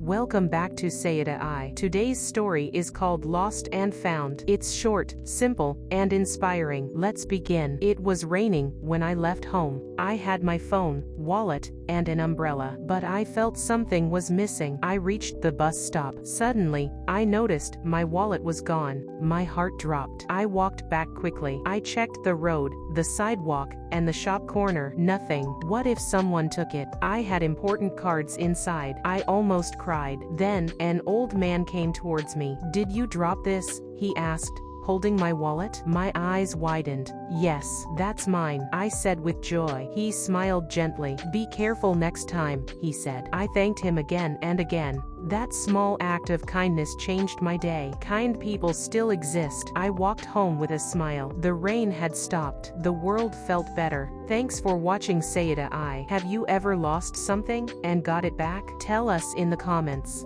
Welcome back to Say It I. Today's story is called Lost and Found. It's short, simple, and inspiring. Let's begin. It was raining when I left home. I had my phone, wallet, and an umbrella, but I felt something was missing. I reached the bus stop. Suddenly, I noticed my wallet was gone. My heart dropped. I walked back quickly. I checked the road, the sidewalk, and the shop corner. Nothing. What if someone took it? I had important cards inside. I almost cried. Then, an old man came towards me. "Did you drop this?" he asked, holding my wallet. My eyes widened. "Yes, that's mine," I said with joy. He smiled gently. "Be careful next time," he said. I thanked him again and again. That small act of kindness changed my day. Kind people still exist. I walked home with a smile. The rain had stopped. The world felt better. Thanks for watching Say It I. Have you ever lost something and got it back? Tell us in the comments.